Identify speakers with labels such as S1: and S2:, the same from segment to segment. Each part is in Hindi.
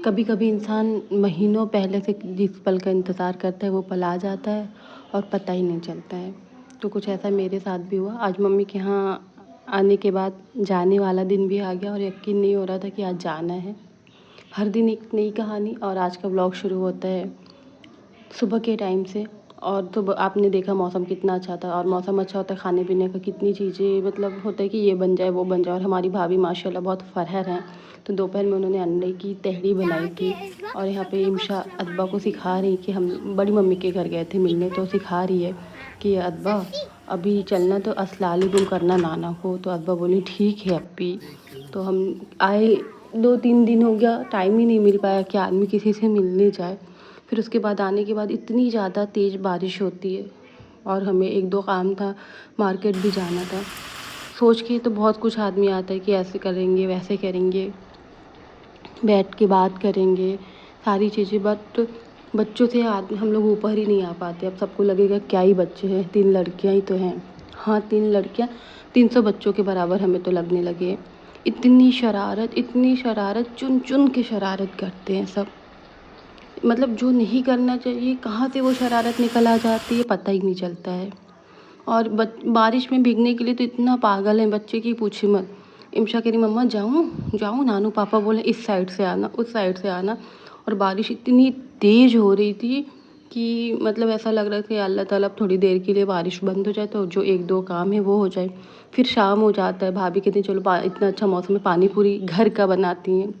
S1: कभी कभी इंसान महीनों पहले से जिस पल का इंतज़ार करता है वो पल आ जाता है और पता ही नहीं चलता है। तो कुछ ऐसा मेरे साथ भी हुआ। आज मम्मी के यहाँ आने के बाद जाने वाला दिन भी आ गया और यकीन नहीं हो रहा था कि आज जाना है। हर दिन एक नई कहानी और आज का व्लॉग शुरू होता है सुबह के टाइम से। और तो आपने देखा मौसम कितना अच्छा था और मौसम अच्छा होता है खाने पीने का कितनी चीज़ें मतलब होता है कि ये बन जाए वो बन जाए। और हमारी भाभी माशाल्लाह बहुत फरहर हैं, तो दोपहर में उन्होंने अंडे की तहरी बनाई थी। और यहाँ पे इम्शा अदबा को सिखा रही कि हम बड़ी मम्मी के घर गए थे मिलने, तो सिखा रही है कि अदबा अभी चलना तो अस्सलामुअलैकुम करना नाना को। तो अदबा बोली ठीक है अप्पी। तो हम आए, 2-3 दिन हो गया, टाइम ही नहीं मिल पाया कि आदमी किसी से मिलने जाए। फिर उसके बाद आने के बाद इतनी ज़्यादा तेज़ बारिश होती है और हमें 1-2 काम था, मार्केट भी जाना था। सोच के तो बहुत कुछ आदमी आता है कि ऐसे करेंगे वैसे करेंगे, बैठ के बात करेंगे, सारी चीज़ें। बट बच्चों से हम लोग ऊपर ही नहीं आ पाते। अब सबको लगेगा क्या ही बच्चे हैं, 3 लड़कियां ही तो हैं। हाँ 3 लड़कियां 300 बच्चों के बराबर हमें तो लगने लगे। इतनी शरारत चुन चुन के शरारत करते हैं सब। मतलब जो नहीं करना चाहिए कहाँ से वो शरारत निकल आ जाती है पता ही नहीं चलता है। और बारिश में भीगने के लिए तो इतना पागल है बच्चे की पूछी मत। इम्शा कह रही मम्मा जाऊँ जाऊँ, नानू पापा बोले इस साइड से आना उस साइड से आना। और बारिश इतनी तेज़ हो रही थी कि मतलब ऐसा लग रहा था कि अल्लाह ताला अब थोड़ी देर के लिए बारिश बंद हो जाए तो जो 1-2 काम है वो हो जाए। फिर शाम हो जाता है, भाभी कहती हैं चलो इतना अच्छा मौसम है पानी पूरी घर का बनाती हैं।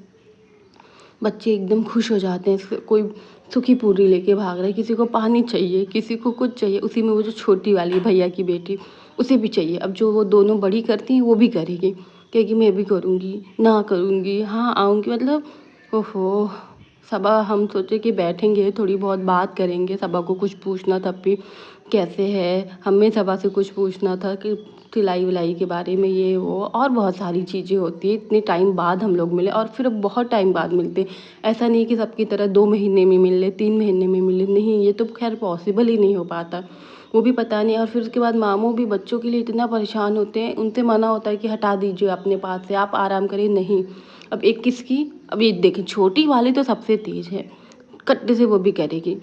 S1: बच्चे एकदम खुश हो जाते हैं। कोई सूखी पूरी लेके भाग रहा है, किसी को पानी चाहिए, किसी को कुछ चाहिए। उसी में वो जो छोटी वाली भैया की बेटी उसे भी चाहिए। अब जो वो दोनों बड़ी करती हैं वो भी करेगी, कहेगी मैं भी करूँगी ना करूँगी हाँ आऊँगी। मतलब ओहो। सबा हम सोचे कि बैठेंगे थोड़ी बहुत बात करेंगे, सबा को कुछ पूछना था भी कैसे है, हमें सबा से कुछ पूछना था कि सिलाई विलाई के बारे में ये वो और बहुत सारी चीज़ें होती है। इतने टाइम बाद हम लोग मिले और फिर अब बहुत टाइम बाद मिलते। ऐसा नहीं कि सबकी तरह 2 महीने में मिल ले 3 महीने में मिले, नहीं ये तो खैर पॉसिबल ही नहीं हो पाता। वो भी पता नहीं। और फिर उसके बाद मामू भी बच्चों के लिए इतना परेशान होते हैं, उनसे मना होता है कि हटा दीजिए अपने पास से, आप आराम करिए। नहीं अब एक किसकी, अब ये देखें छोटी वाली तो सबसे तेज़ है, कट्टे से वो भी करेगी।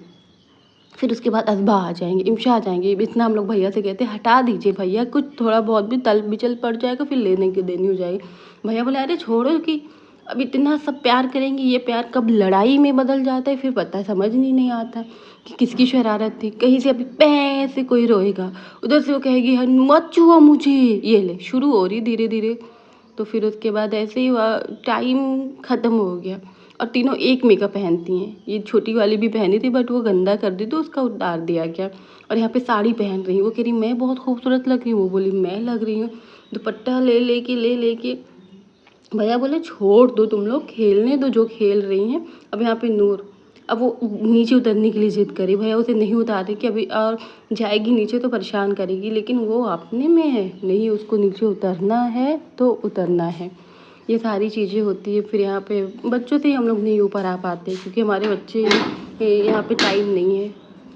S1: फिर उसके बाद असबा आ जाएंगे, इम्शा आ जाएंगे। इतना हम लोग भैया से कहते हैं हटा दीजिए भैया, कुछ थोड़ा बहुत भी तल बिचल पड़ जाएगा फिर लेने की देनी हो जाएगी। भैया बोले अरे छोड़ो कि अब इतना सब प्यार करेंगे, ये प्यार कब लड़ाई में बदल जाता है फिर पता है समझ नहीं आता कि किसकी शरारत थी। कहीं से अभी पै से कोई रोएगा, उधर से वो कहेगी मत छुओ मुझे, ये ले शुरू हो रही धीरे धीरे। तो फिर उसके बाद ऐसे ही टाइम ख़त्म हो गया। और तीनों एक मेकअप पहनती हैं। ये छोटी वाली भी पहनी थी बट वो गंदा कर दी तो उसका उतार दिया गया। और यहाँ पे साड़ी पहन रही, वो कह रही मैं बहुत खूबसूरत लग रही हूँ, वो बोली मैं लग रही हूँ। दुपट्टा ले लेके भैया बोले छोड़ दो तुम लोग, खेलने दो जो खेल रही हैं। अब यहाँ पे नूर, अब वो नीचे उतरने के लिए ज़िद करी, भैया उसे नहीं उतारे कि अभी और जाएगी नीचे तो परेशान करेगी। लेकिन वो अपने में है, नहीं उसको नीचे उतरना है तो उतरना है। ये सारी चीज़ें होती है। फिर यहाँ पे बच्चों से ही हम लोग नहीं ऊपर आ पाते क्योंकि हमारे बच्चे यहाँ पे टाइम नहीं है,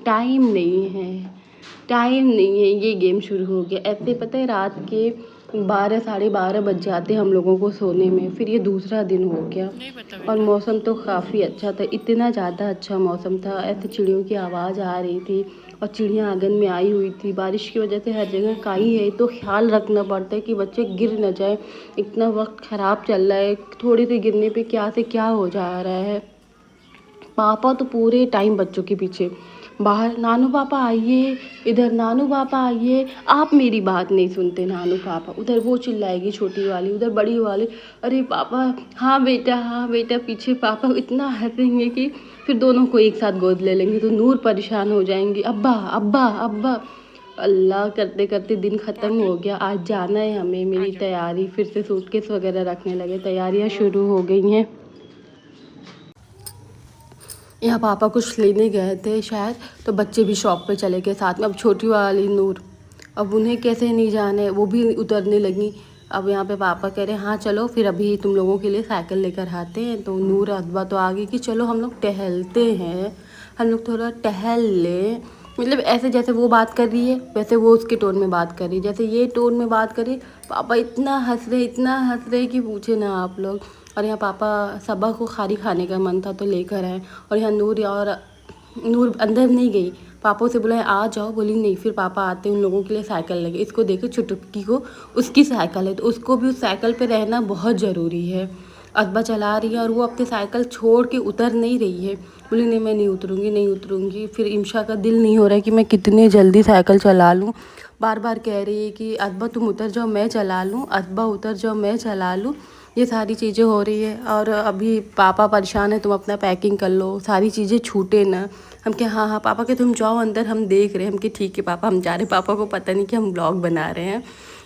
S1: टाइम नहीं है, टाइम नहीं है। ये गेम शुरू हो गया ऐसे। पता है रात के 12 साढ़े 12 बज जाते हम लोगों को सोने में। फिर ये दूसरा दिन हो गया और मौसम तो काफ़ी अच्छा था, इतना ज़्यादा अच्छा मौसम था। ऐसे चिड़ियों की आवाज़ आ रही थी और चिड़ियाँ आंगन में आई हुई थी। बारिश की वजह से हर जगह काई है तो ख्याल रखना पड़ता है कि बच्चे गिर न जाए। इतना वक्त ख़राब चल रहा है, थोड़ी से गिरने पे क्या से क्या हो जा रहा है। पापा तो पूरे टाइम बच्चों के पीछे बाहर, नानू पापा आइए इधर, नानू पापा आइए। आप मेरी बात नहीं सुनते नानू पापा, उधर वो चिल्लाएगी छोटी वाली, उधर बड़ी वाली अरे पापा हाँ बेटा, पीछे पापा इतना हंसेंगे कि फिर दोनों को एक साथ गोद ले लेंगे तो नूर परेशान हो जाएंगी अब्बा अब्बा अब्बा। अल्लाह करते करते दिन ख़त्म हो गया। आज जाना है हमें, मेरी तैयारी फिर से सूटकेस वगैरह रखने लगे, तैयारियाँ शुरू हो गई हैं। यहाँ पापा कुछ लेने गए थे शायद, तो बच्चे भी शॉप पे चले गए साथ में। अब छोटी वाली नूर, अब उन्हें कैसे नहीं जाना है, वो भी उतरने लगी। अब यहाँ पे पापा कह रहे हैं हाँ चलो फिर अभी तुम लोगों के लिए साइकिल लेकर आते हैं। तो नूर अदबा तो आ गई कि चलो हम लोग टहलते हैं, हम लोग थोड़ा टहल लें। मतलब ऐसे जैसे वो बात कर रही है वैसे वो उसके टोन में बात कर रही है, जैसे ये टोन में बात करी। पापा इतना हंस रहे कि पूछे ना आप लोग। और यहाँ पापा सबा को खारी खाने का मन था तो लेकर आए। और यहाँ नूर अंदर नहीं गई, पापा से बोला आ जाओ, बोली नहीं। फिर पापा आते उन लोगों के लिए साइकिल लगे। इसको देखे छुटकी को, उसकी साइकिल है तो उसको भी उस साइकिल पे रहना बहुत ज़रूरी है। अदबा चला रही है और वो अपनी साइकिल छोड़ के उतर नहीं रही है। बोली नहीं मैं नहीं उतरूँगी, नहीं उतरूँगी। फिर इम्शा का दिल नहीं हो रहा है कि मैं कितनी जल्दी साइकिल चला लूँ। बार बार कह रही है कि अदबा तुम उतर जाओ मैं चला लूँ, अदबा उतर जाओ मैं चला लूँ। ये सारी चीज़ें हो रही है। और अभी पापा परेशान है, तुम अपना पैकिंग कर लो, सारी चीज़ें छूटे ना। हम क्या हाँ हाँ पापा के तुम जाओ अंदर, हम देख रहे हैं। हम कि ठीक है पापा हम जा रहे हैं। पापा को पता नहीं कि हम ब्लॉग बना रहे हैं।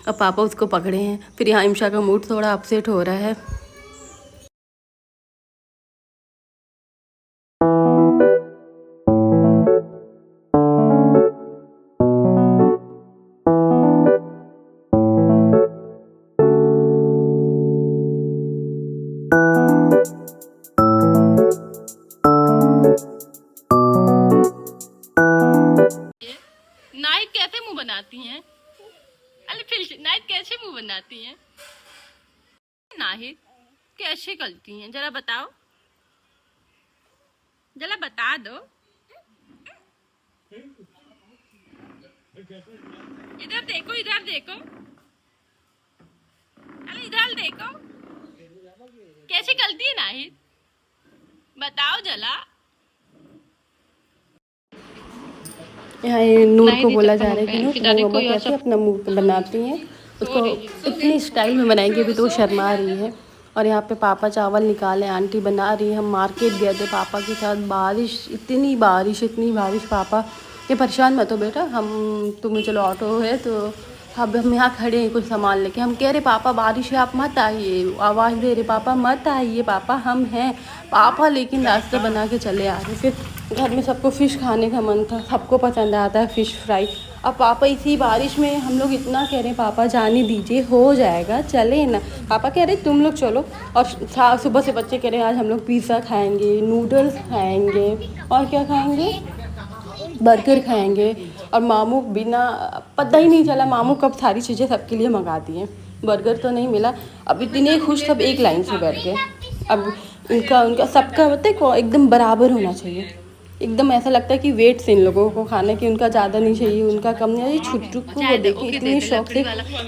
S1: अब पापा उसको पकड़े हैं। फिर यहाँ इम्शा का मूड थोड़ा अपसेट हो रहा है। नाइट कैसे मुंह बनाती हैं? अरे फिर नाइट कैसे मुंह बनाती हैं? नाहिद कैसे करती हैं जरा बताओ, जरा बता दो। इधर देखो, इधर देखो, अरे इधर देखो कैसे करती है नाहिद, बताओ जरा। यहाँ नूर को बोला जा रहा है कि नूर कैसे अपना मुंह बनाती हैं, उसको इतनी स्टाइल में बनाएंगे। अभी तो वो शर्मा रही है। और यहाँ पे पापा चावल निकाले, आंटी बना रही है। हम मार्केट गए थे पापा के साथ, इतनी बारिश। पापा ये परेशान मत हो बेटा, हम तुम्हें चलो ऑटो है तो अब हम यहाँ खड़े हैं कुछ सामान लेके। हम कह रहे पापा बारिश है आप मत आइए, आवाज़ दे रहे पापा मत आइए पापा हम हैं पापा, लेकिन रास्ता बना के चले आ रहे। फिर घर में सबको फ़िश खाने का मन था, सबको पसंद आता है फ़िश फ्राई। अब पापा इसी बारिश में हम लोग इतना कह रहे पापा जाने दीजिए हो जाएगा चले ना। पापा कह रहे तुम लोग चलो। और सुबह से बच्चे कह रहे आज हम लोग पिज़्ज़ा खाएंगे, नूडल्स खाएंगे और क्या खाएंगे, बर्गर खाएंगे। और मामू बिना पता ही नहीं चला मामू कब सारी चीज़ें सबके लिए मंगा दी हैं। बर्गर तो नहीं मिला। अब इतने खुश सब एक लाइन से बैठ गए। अब उनका सबका पता है एकदम बराबर होना चाहिए। एकदम ऐसा लगता है कि वेट से इन लोगों को खाना कि उनका ज़्यादा नहीं चाहिए, उनका कम नहीं चाहिए। छुट्टू को वो देखिए इतनी शौक से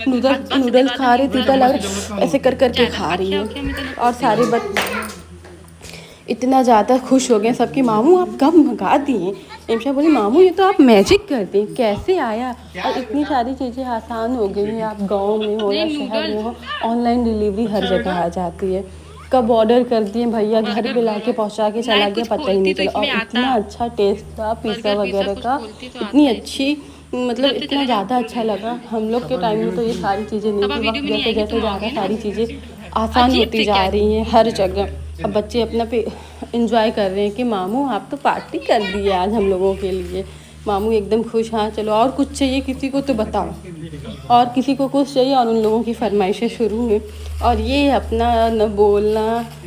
S1: नूडल्स खा रहे, दीपा लग ऐसे कर करके खा रही है। और सारे बच्चे इतना ज़्यादा खुश हो गए सबकी, मामू आप कब मंगा दिए। इम्शा बोली मामू ये तो आप मैजिक कर दें, कैसे आया। और इतनी सारी चीज़ें आसान हो गई हैं, आप गांव में हो या शहर में हो, ऑनलाइन डिलीवरी हर जगह आ जाती है। कब ऑर्डर कर दिए भैया घर पे लाके पहुंचा के चला गया पता ही नहीं चला। और इतना अच्छा टेस्ट था पिज़्ज़ा वगैरह का, इतनी अच्छी मतलब इतना ज़्यादा अच्छा लगा। हम लोग के टाइम में तो ये सारी चीज़ें नहीं थी। वक्त जैसे जैसे जा रहा है सारी चीज़ें आसान होती जा रही हैं हर जगह। अब बच्चे अपना पे इंजॉय कर रहे हैं कि मामू आप तो पार्टी कर दी है आज हम लोगों के लिए। मामू एकदम खुश, हाँ चलो और कुछ चाहिए किसी को तो बताओ। और किसी को कुछ चाहिए और उन लोगों की फरमाइशें शुरू हैं। और ये अपना न बोलना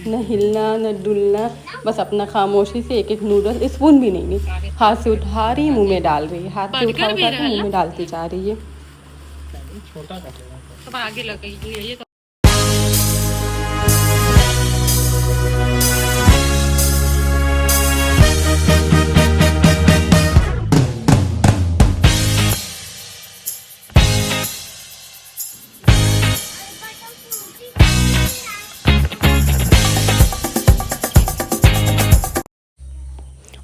S1: न हिलना न डुलना, बस अपना खामोशी से एक एक नूडल स्पून भी नहीं हाथ से उठा रही मुंह में डाल रही है, हाथ से उठा के मुंह में डालती जा रही है। आगे लग गई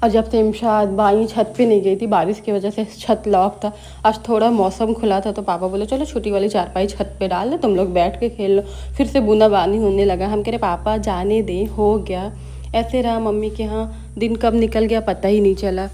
S1: और जब से इम्शा बाई छत पे नहीं गई थी बारिश की वजह से, छत लॉक था। आज थोड़ा मौसम खुला था तो पापा बोले चलो छोटी वाली चारपाई छत पे डाल दे, तुम लोग बैठ के खेल लो। फिर से बूंदाबांदी होने लगा। हम कह रहे पापा जाने दें, हो गया। ऐसे रहा मम्मी के यहाँ, दिन कब निकल गया पता ही नहीं चला।